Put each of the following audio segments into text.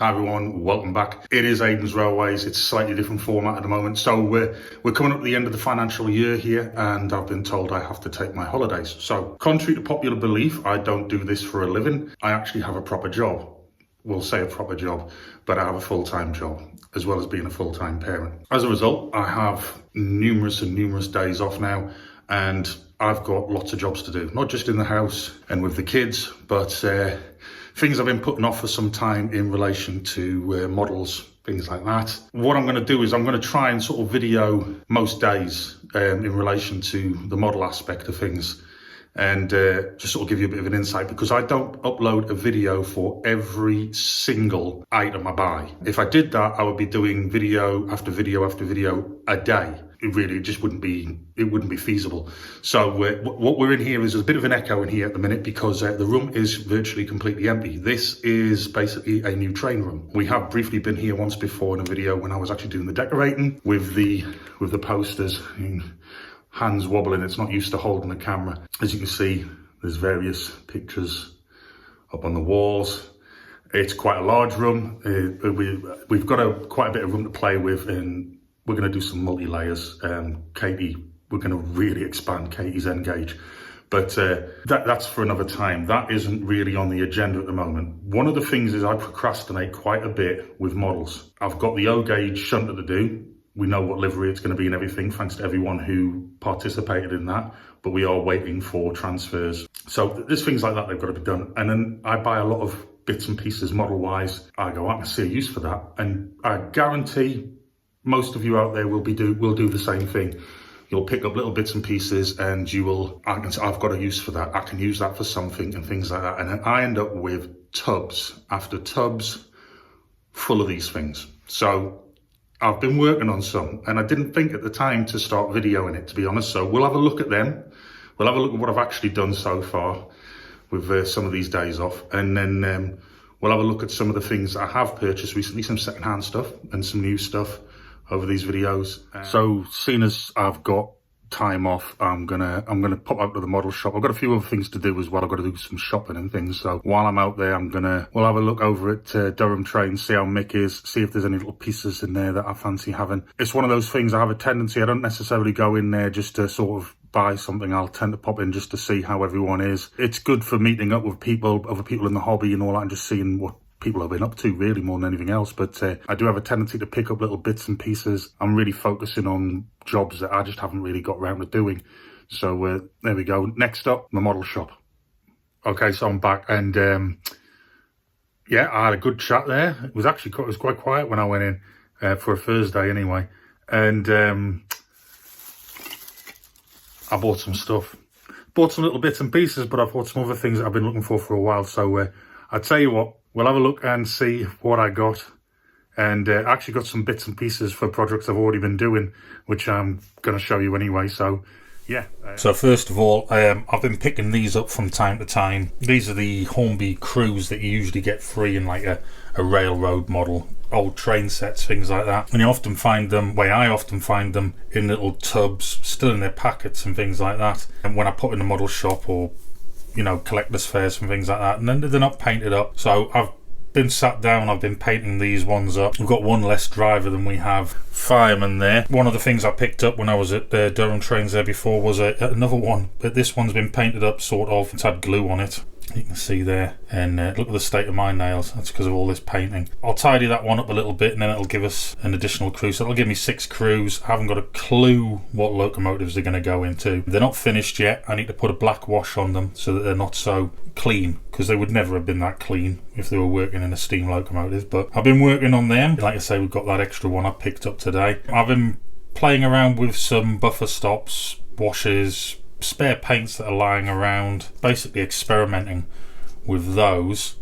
Hi everyone, welcome back. It is Aidans Railways. It's a slightly different format at the moment. So we're coming up to the end of the financial year here, and I've been told I have to take my holidays. So contrary to popular belief, I don't do this for a living. I actually have a proper job. We'll say a proper job, but I have a full-time job, as well as being a full-time parent. As a result, I have numerous days off now, and I've got lots of jobs to do, not just in the house and with the kids, but things I've been putting off for some time in relation to models, things like that. What I'm going to do is I'm going to try and sort of video most days in relation to the model aspect of things, and just sort of give you a bit of an insight, because I don't upload a video for every single item I buy. If I did that, I would be doing video after video after video a day. It just wouldn't be feasible. So what we're in here is there's a bit of an echo in here at the minute, because the room is virtually completely empty. This is basically a new train room. We have briefly been here once before in a video when I was actually doing the decorating with the posters. Hands wobbling, it's not used to holding the camera. As you can see, there's various pictures up on the walls. It's quite a large room. We've got quite a bit of room to play with, and we're going to do some multi-layers. Katie, we're going to really expand Katie's N gauge, but that's for another time. That isn't really on the agenda at the moment. One of the things is I procrastinate quite a bit with models. I've got the O gauge shunter to do. We know what livery it's going to be and everything, thanks to everyone who participated in that, but we are waiting for transfers. So there's things like that that've got to be done. And then I buy a lot of bits and pieces model-wise. I go, I can see a use for that. And I guarantee most of you out there will do the same thing. You'll pick up little bits and pieces and I've got a use for that. I can use that for something and things like that. And then I end up with tubs after tubs full of these things. So I've been working on some, and I didn't think at the time to start videoing it, to be honest. So we'll have a look at them. We'll have a look at what I've actually done so far with some of these days off. And then we'll have a look at some of the things I have purchased recently, some secondhand stuff and some new stuff over these videos. So seeing as I've got time off, I'm gonna pop out to the model shop. I've got a few other things to do as well. I've got to do some shopping and things. So while I'm out there, we'll have a look over at Durham Train, see how Mick is, see if there's any little pieces in there that I fancy having. It's one of those things, I have a tendency, I don't necessarily go in there just to sort of buy something. I'll tend to pop in just to see how everyone is. It's good for meeting up with other people in the hobby and all that, and just seeing what people have been up to, really, more than anything else. But I do have a tendency to pick up little bits and pieces. I'm really focusing on jobs that I just haven't really got around to doing. So there we go. Next up, the model shop. Okay, so I'm back, and yeah, I had a good chat there. It was quite quiet when I went in for a Thursday anyway, and I bought some stuff. Bought some little bits and pieces, but I bought some other things that I've been looking for a while. So I tell you what, we'll have a look and see what I got. And I actually got some bits and pieces for projects I've already been doing, which I'm going to show you anyway. So, yeah. So first of all, I've been picking these up from time to time. These are the Hornby crews that you usually get free in like a railroad model, old train sets, things like that. And you often find them, I often find them in little tubs, still in their packets and things like that. And when I put in a model shop or collector's fairs and things like that, and then they're not painted up. So I've been sat down, I've been painting these ones up. We've got one less driver than we have fireman there. One of the things I picked up when I was at Durham Trains there before was another one, but this one's been painted up sort of. It's had glue on it, you can see there, and look at the state of my nails. That's because of all this painting. I'll tidy that one up a little bit, and then it'll give us an additional crew. So it'll give me 6 crews. I haven't got a clue what locomotives they're going to go into. They're not finished yet. I need to put a black wash on them so that they're not so clean, because they would never have been that clean if they were working in a steam locomotive. But I've been working on them. Like I say, we've got that extra one I picked up today. I've been playing around with some buffer stops, washes, spare paints that are lying around, basically experimenting with those.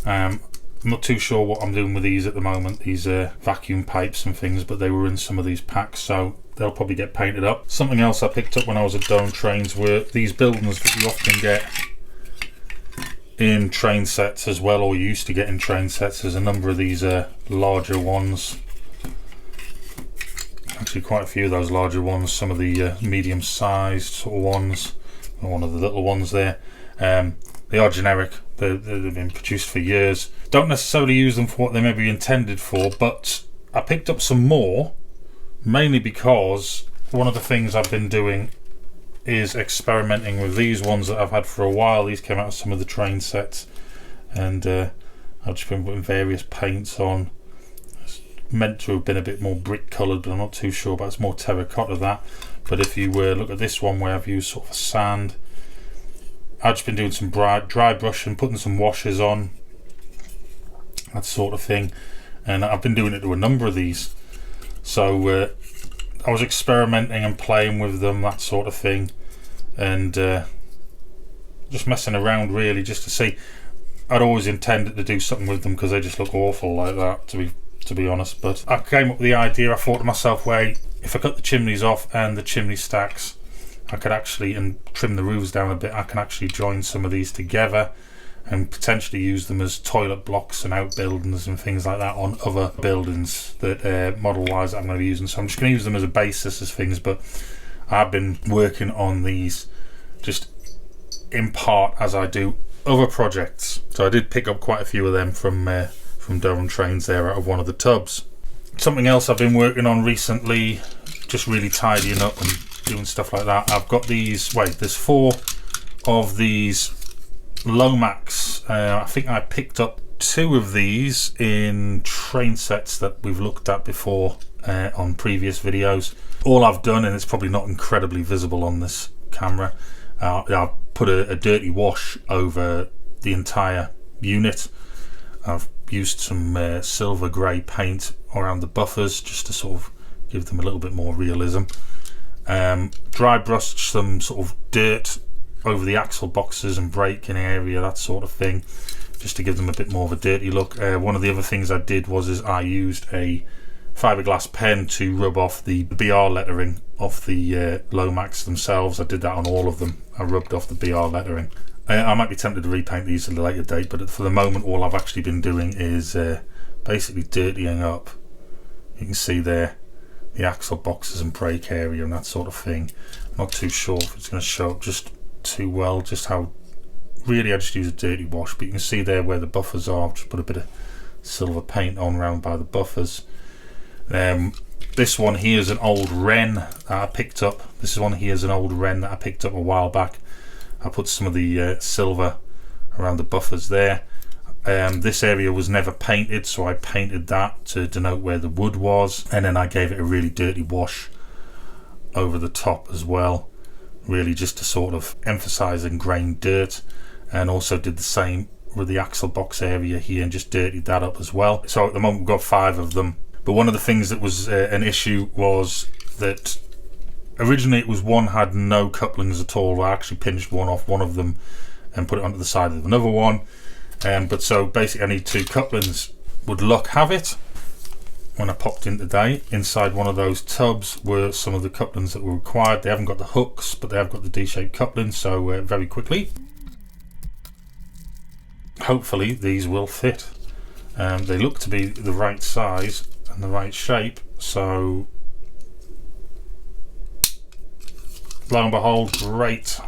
I'm not too sure what I'm doing with these at the moment, these vacuum pipes and things, but they were in some of these packs, so they'll probably get painted up. Something else I picked up when I was at Durham Trains were these buildings that you often get in train sets as well, or used to get in train sets. There's a number of these larger ones. Actually quite a few of those larger ones, some of the medium sized sort of ones, one of the little ones there. They are generic, They've been produced for years. Don't necessarily use them for what they may be intended for, but I picked up some more, mainly because one of the things I've been doing is experimenting with these ones that I've had for a while. These came out of some of the train sets, and I've just been putting various paints on. It's meant to have been a bit more brick coloured, but I'm not too sure, but it's more terracotta that. But if you look at this one where I've used sort of sand, I've just been doing some dry brushing, putting some washes on, that sort of thing, and I've been doing it to a number of these. So I was experimenting and playing with them, that sort of thing, and just messing around really, just to see. I'd always intended to do something with them because they just look awful like that, to be honest. But I came up with the idea. I thought to myself, wait, if I cut the chimneys off and the chimney stacks, I could actually, and trim the roofs down a bit, I can actually join some of these together and potentially use them as toilet blocks and outbuildings and things like that on other buildings that model wise I'm going to be using. So I'm just going to use them as a basis as things, but I've been working on these just in part as I do other projects. So I did pick up quite a few of them from Durham Trains there out of one of the tubs. Something else I've been working on recently, just really tidying up and doing stuff like that. I've got these, there's 4 of these Lomax. I think I picked up 2 of these in train sets that we've looked at before on previous videos. All I've done, and it's probably not incredibly visible on this camera, I've put a dirty wash over the entire unit. I've used some silver grey paint around the buffers just to sort of give them a little bit more realism. Dry brushed some sort of dirt over the axle boxes and braking area, that sort of thing, just to give them a bit more of a dirty look. One of the other things I did was I used a fiberglass pen to rub off the BR lettering off the Lomax themselves. I did that on all of them. I rubbed off the BR lettering. I might be tempted to repaint these at a later date, but for the moment all I've actually been doing is basically dirtying up. You can see there the axle boxes and brake area and that sort of thing. I'm not too sure if it's going to show up just too well, just how really I just use a dirty wash, but you can see there where the buffers are. I've just put a bit of silver paint on round by the buffers. This one here is an old wren that I picked up. This one here is an old wren that I picked up a while back. I put some of the silver around the buffers there. This area was never painted, so I painted that to denote where the wood was, and then I gave it a really dirty wash over the top as well, really just to sort of emphasize ingrained dirt, and also did the same with the axle box area here and just dirtied that up as well. So at the moment we've got 5 of them, but one of the things that was an issue was that originally it was one had no couplings at all. I actually pinched one off one of them and put it onto the side of another one. But so basically I need 2 couplings. Would luck have it, when I popped in today, inside one of those tubs were some of the couplings that were required. They haven't got the hooks, but they have got the D-shaped couplings, so very quickly, hopefully these will fit. They look to be the right size and the right shape, so lo and behold, great.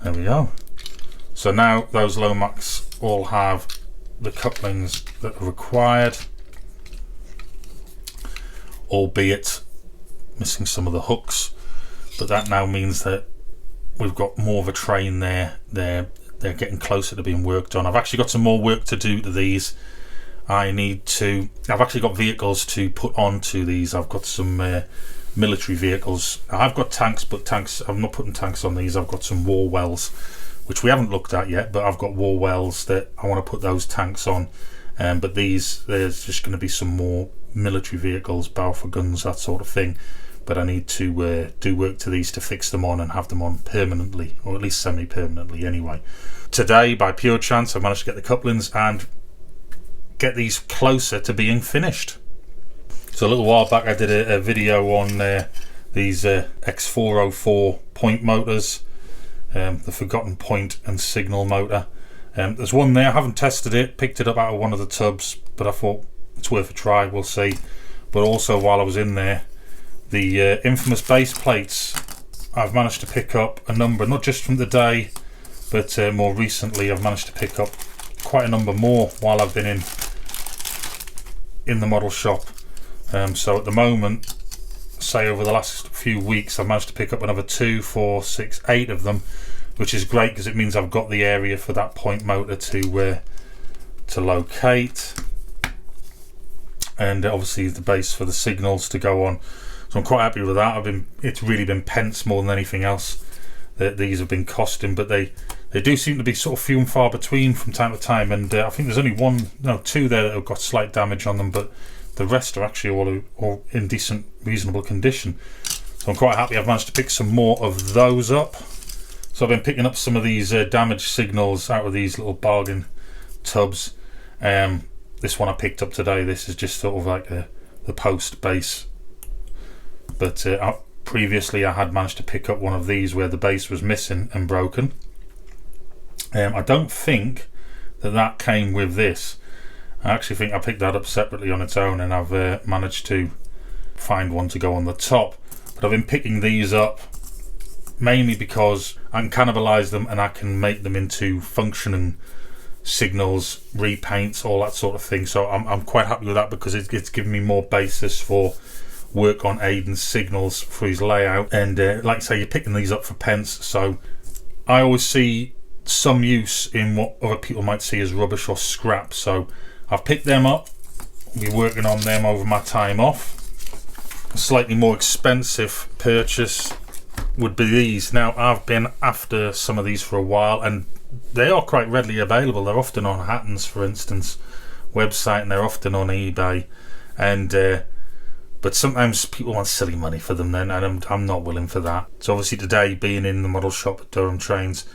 There we go. So now those Lomax all have the couplings that are required, albeit missing some of the hooks, but that now means that we've got more of a train there. They're getting closer to being worked on. I've actually got some more work to do to these. I've actually got vehicles to put onto these. I've got some military vehicles. I've got tanks, but I'm not putting tanks on these. I've got some war wells, which we haven't looked at yet, but I've got war wells that I want to put those tanks on. But there's just going to be some more military vehicles, Balfour guns, that sort of thing. But I need to do work to these to fix them on and have them on permanently, or at least semi-permanently anyway. Today, by pure chance, I managed to get the couplings and get these closer to being finished. So a little while back I did a video on these X404 point motors, the Forgotten Point and Signal motor. There's one there, I haven't tested it, picked it up out of one of the tubs, but I thought it's worth a try, we'll see. But also while I was in there, The infamous base plates, I've managed to pick up a number, not just from the day, but more recently I've managed to pick up quite a number more while I've been in the model shop. So at the moment, say over the last few weeks, I've managed to pick up another 2, 4, 6, 8 of them, which is great because it means I've got the area for that point motor to locate, and obviously the base for the signals to go on. So I'm quite happy with that. It's really been pence more than anything else that these have been costing, but they do seem to be sort of few and far between from time to time, and I think there's only two there that have got slight damage on them, but the rest are actually all in decent, reasonable condition. So I'm quite happy I've managed to pick some more of those up. So I've been picking up some of these damaged signals out of these little bargain tubs. This one I picked up today. This is just sort of like the post base, but previously I had managed to pick up one of these where the base was missing and broken. I don't think that came with this. I actually think I picked that up separately on its own, and I've managed to find one to go on the top. But I've been picking these up mainly because I can cannibalise them and I can make them into functioning signals, repaints, all that sort of thing. So I'm quite happy with that because it's given me more basis for work on Aidan's signals for his layout. And like I say, you're picking these up for pence, so I always see some use in what other people might see as rubbish or scrap. So I've picked them up. I'll be working on them over my time off. A slightly more expensive purchase would be these. Now, I've been after some of these for a while, and they are quite readily available. They're often on Aidans, for instance, website, and they're often on eBay. And but sometimes people want silly money for them then, and I'm not willing for that. So obviously today, being in the model shop at Durham Trains,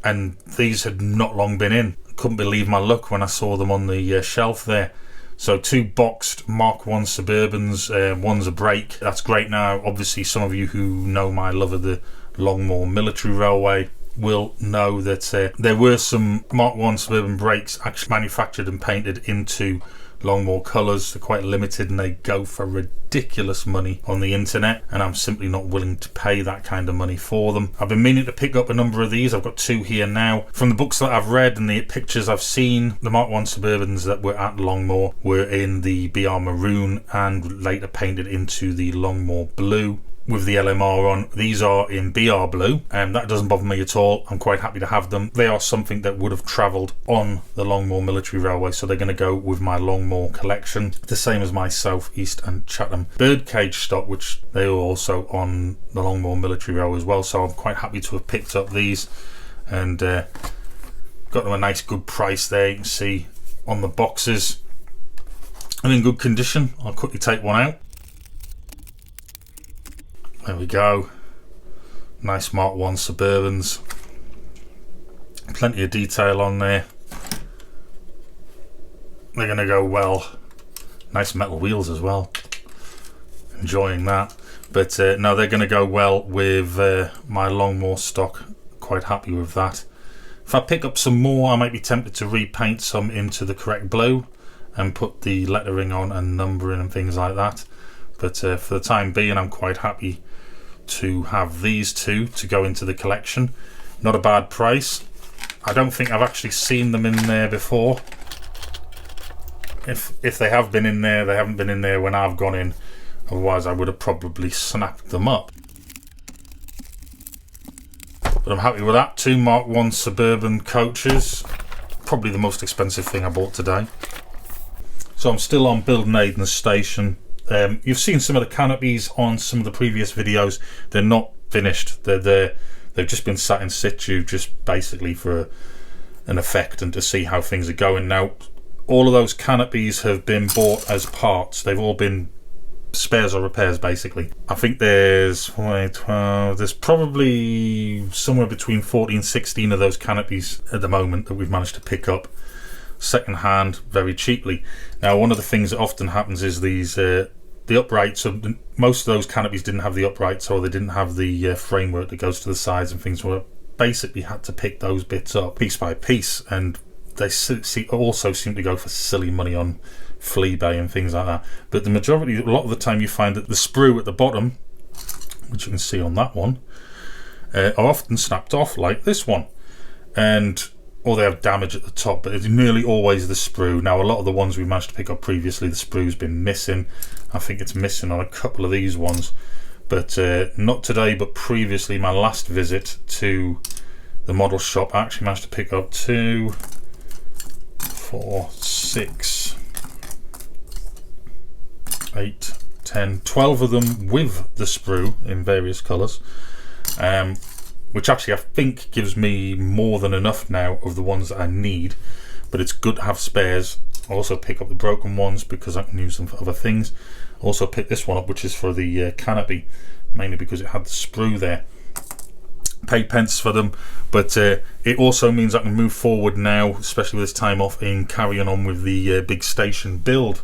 and these had not long been in. Couldn't believe my luck when I saw them on the shelf there. So 2 boxed Mark 1 Suburbans, one's a brake. That's great. Now obviously some of you who know my love of the Longmoor military railway will know that there were some Mark 1 Suburban brakes actually manufactured and painted into Longmoor colours. They're quite limited and they go for ridiculous money on the internet, and I'm simply not willing to pay that kind of money for them. I've been meaning to pick up a number of these. I've got 2 here now. From the books that I've read and the pictures I've seen, the Mark 1 Suburbans that were at Longmoor were in the BR Maroon and later painted into the Longmoor Blue with the LMR on. These are in BR Blue, and that doesn't bother me at all. I'm quite happy to have them. They are something that would have travelled on the Longmoor Military Railway, so they're going to go with my Longmoor collection, the same as my South East and Chatham birdcage stock, which they were also on the Longmoor Military Railway as well. So I'm quite happy to have picked up these and got them a nice good price there. You can see on the boxes and in good condition. I'll quickly take one out. There we go. Nice Mark 1 Suburbans. Plenty of detail on there. They're going to go well. Nice metal wheels as well. Enjoying that. But no, they're going to go well with my Longmoor stock. Quite happy with that. If I pick up some more, I might be tempted to repaint some into the correct blue and put the lettering on and numbering and things like that. But for the time being, I'm quite happy to have these 2 to go into the collection. Not a bad price. I don't think I've actually seen them in there before. If they have been in there, they haven't been in there when I've gone in. Otherwise I would have probably snapped them up. But I'm happy with that. 2 Mark 1 Suburban coaches. Probably the most expensive thing I bought today. So I'm still on building Aidan's station. You've seen some of the canopies on some of the previous videos. They're not finished. They've just been sat in situ, just basically for an effect and to see how things are going. Now, all of those canopies have been bought as parts. They've all been spares or repairs, basically. I think there's probably somewhere between 14 and 16 of those canopies at the moment that we've managed to pick up second hand very cheaply. Now, one of the things that often happens is these the uprights. Most of those canopies didn't have the uprights, or they didn't have the framework that goes to the sides and things. Were basically had to pick those bits up piece by piece, and also seem to go for silly money on Fleabay and things like that. But a lot of the time you find that the sprue at the bottom, which you can see on that one, are often snapped off like this one, or they have damage at the top, but it's nearly always the sprue. Now, a lot of the ones we managed to pick up previously, the sprue's been missing. I think it's missing on a couple of these ones, but not today, but previously, my last visit to the model shop, I actually managed to pick up 2, 4, 6, 8, 10, 12 of them with the sprue in various colours, which actually I think gives me more than enough now of the ones that I need, but it's good to have spares. I also pick up the broken ones because I can use them for other things. I also picked this one up, which is for the canopy, mainly because it had the sprue there. Paid pence for them, but it also means I can move forward now, especially with this time off, in carrying on with the big station build.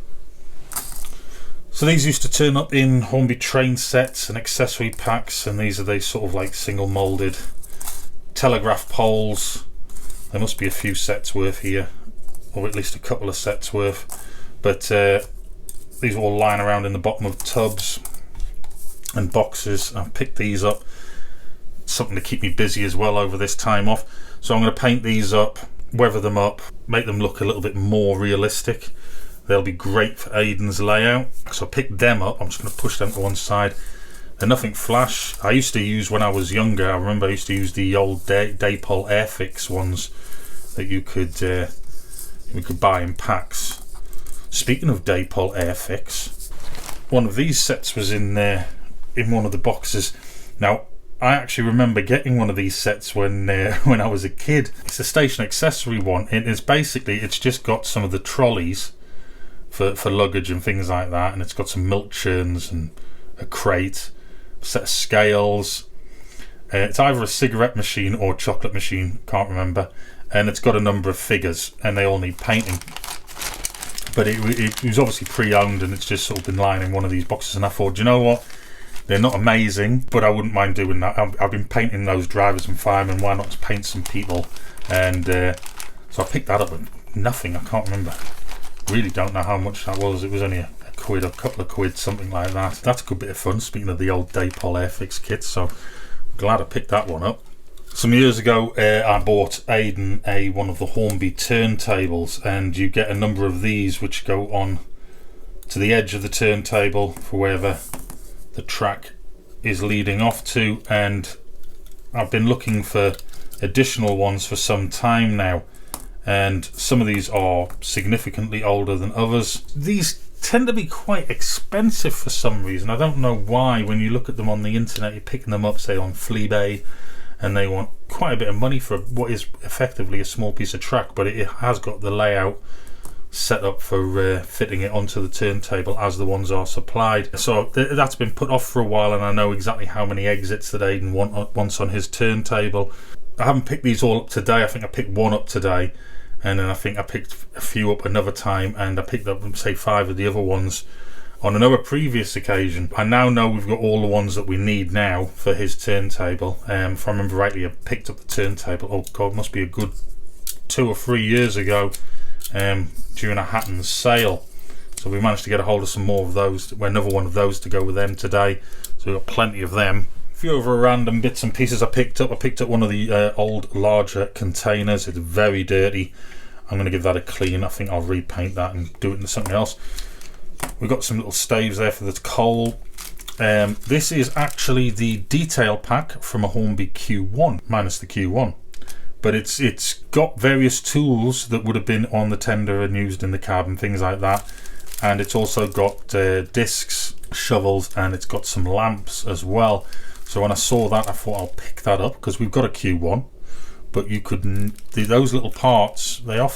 So these used to turn up in Hornby train sets and accessory packs, and these are these sort of like single moulded telegraph poles. There must be a few sets worth here, or at least a couple of sets worth, but these are all lying around in the bottom of tubs and boxes. I've picked these up, something to keep me busy as well over this time off. So I'm going to paint these up, weather them up, make them look a little bit more realistic. They'll be great for Aidan's layout. So I picked them up. I'm just going to push them to one side. They're nothing flash. I used to use, when I was younger, I remember I used to use the old Daypol Airfix ones that you could buy in packs. Speaking of Daypol Airfix, one of these sets was in there, in one of the boxes. Now, I actually remember getting one of these sets when I was a kid. It's a station accessory one. It's just got some of the trolleys for luggage and things like that, and it's got some milk churns and a crate, a set of scales. It's either a cigarette machine or a chocolate machine, can't remember, and it's got a number of figures and they all need painting. But it was obviously pre-owned, and it's just sort of been lying in one of these boxes, and I thought, you know what, they're not amazing, but I wouldn't mind doing that. I've been painting those drivers and firemen, why not just paint some people? And so I picked that up, and nothing, I can't remember. Really don't know how much that was. It was only a quid, a couple of quid, something like that. That's a good bit of fun, speaking of the old Daypol Airfix kits, so I'm glad I picked that one up. Some years ago I bought Aidan one of the Hornby turntables, and you get a number of these which go on to the edge of the turntable for wherever the track is leading off to, and I've been looking for additional ones for some time now, and some of these are significantly older than others. These tend to be quite expensive for some reason. I don't know why. When you look at them on the internet, you're picking them up, say on Fleabay, and they want quite a bit of money for what is effectively a small piece of track, but it has got the layout set up for fitting it onto the turntable as the ones are supplied. So that's been put off for a while, and I know exactly how many exits that Aidan wants on his turntable. I haven't picked these all up today. I think I picked one up today, and then I think I picked a few up another time, and I picked up, say, 5 of the other ones on another previous occasion. I now know we've got all the ones that we need now for his turntable. If I remember rightly, I picked up the turntable, oh god, must be a good 2 or 3 years ago, during a Hatton's sale. So we managed to get a hold of some more of those, another one of those to go with them today. So we've got plenty of them. A few other random bits and pieces I picked up. I picked up one of the old larger containers. It's very dirty. I'm going to give that a clean. I think I'll repaint that and do it into something else. We've got some little staves there for the coal. This is actually the detail pack from a Hornby Q1, minus the Q1. But it's got various tools that would have been on the tender and used in the cab and things like that. And it's also got discs, shovels, and it's got some lamps as well. So when I saw that, I thought I'll pick that up, because we've got a Q1, but you could those little parts, they're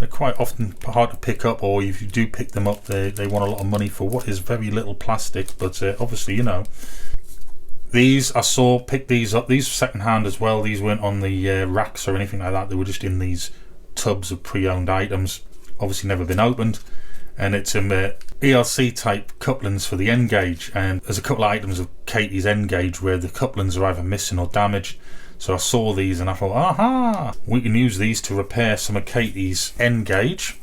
quite often hard to pick up, or if you do pick them up, they want a lot of money for what is very little plastic. But obviously, you know, these I saw, picked these up. These second hand as well. These weren't on the racks or anything like that. They were just in these tubs of pre-owned items, obviously never been opened. and it's ELC type couplings for the end gauge, and there's a couple of items of Katie's end gauge where the couplings are either missing or damaged. So I saw these and I thought, aha, we can use these to repair some of Katie's end gauge.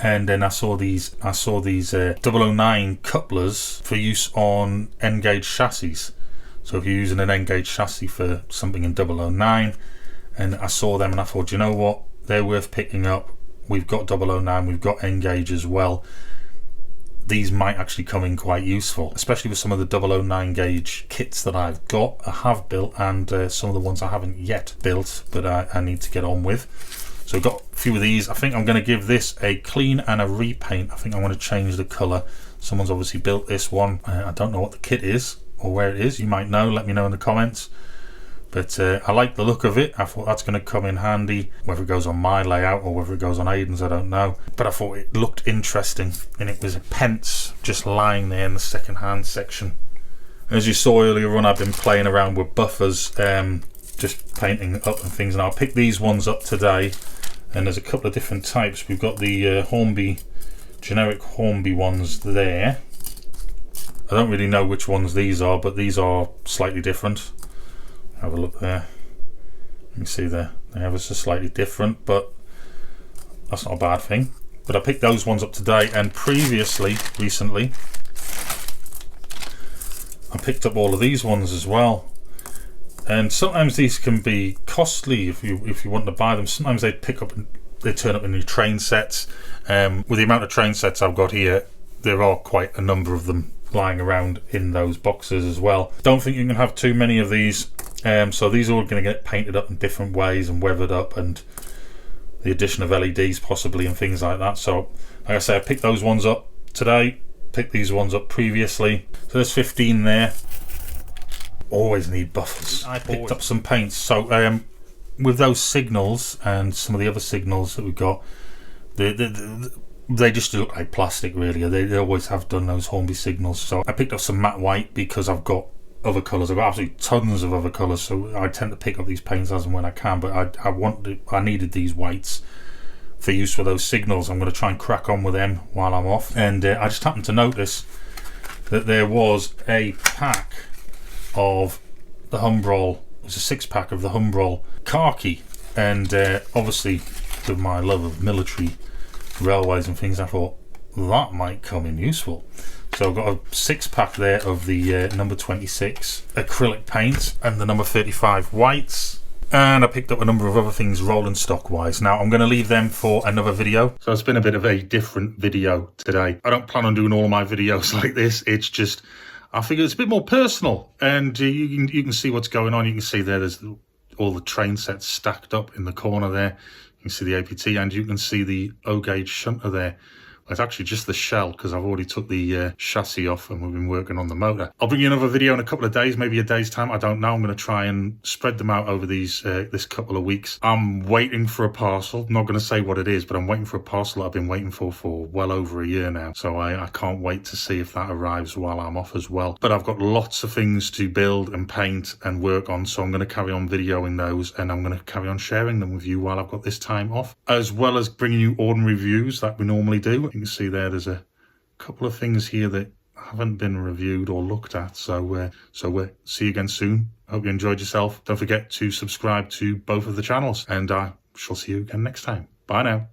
And then I saw these 009 couplers for use on end gauge chassis. So if you're using an end gauge chassis for something in 009, and I saw them and I thought, you know what, they're worth picking up. We've got 009, we've got end gauge as well. These might actually come in quite useful, especially with some of the 009 gauge kits that I have built, and some of the ones I haven't yet built, but I need to get on with. So I've got a few of these. I think I'm going to give this a clean and a repaint. I think I want to change the colour. Someone's obviously built this one. I don't know what the kit is or where it is. You might know, let me know in the comments. But I like the look of it. I thought that's going to come in handy. Whether it goes on my layout or whether it goes on Aidan's, I don't know. But I thought it looked interesting, and it was a pence just lying there in the second-hand section. As you saw earlier on, I've been playing around with buffers, just painting up and things. And I'll pick these ones up today. And there's a couple of different types. We've got the Hornby, generic Hornby ones there. I don't really know which ones these are, but these are slightly different. Have a look there. You can see there, they have us slightly different, but that's not a bad thing. But I picked those ones up today, and recently, I picked up all of these ones as well. And sometimes these can be costly if you want to buy them. Sometimes they turn up in your train sets. With the amount of train sets I've got here, there are quite a number of them lying around in those boxes as well. Don't think you can have too many of these. So these are all going to get painted up in different ways and weathered up, and the addition of LEDs possibly and things like that. So like I say, I picked those ones up today, picked these ones up previously. So there's 15 there. Always need buffers. I picked up some paints. So with those signals and some of the other signals that we've got, they just look like plastic really. They always have done, those Hornby signals. So I picked up some matte white because I've got other colours. I've got absolutely tons of other colours, so I tend to pick up these paints as and when I can, but I needed these whites for use for those signals. I'm going to try and crack on with them while I'm off. And I just happened to notice that there was a pack of the Humbrol. It was a 6-pack of the Humbrol khaki, and obviously with my love of military railways and things, I thought that might come in useful. So I've got a 6-pack there of the number 26 acrylic paint and the number 35 whites. And I picked up a number of other things rolling stock wise. Now I'm going to leave them for another video. So it's been a bit of a different video today. I don't plan on doing all of my videos like this. It's just, I figure it's a bit more personal, and you can see what's going on. You can see there's all the train sets stacked up in the corner there. You can see the APT, and you can see the O-gauge shunter there. It's actually just the shell, because I've already took the chassis off and we've been working on the motor. I'll bring you another video in a couple of days, maybe a day's time. I don't know. I'm going to try and spread them out over this couple of weeks. I'm waiting for a parcel. I'm not going to say what it is, but I'm waiting for a parcel that I've been waiting for well over a year now. So I can't wait to see if that arrives while I'm off as well. But I've got lots of things to build and paint and work on, so I'm going to carry on videoing those, and I'm going to carry on sharing them with you while I've got this time off, as well as bringing you ordinary reviews that we normally do. You can see there's a couple of things here that haven't been reviewed or looked at. So we'll see you again soon. Hope you enjoyed yourself. Don't forget to subscribe to both of the channels, and I shall see you again next time. Bye now.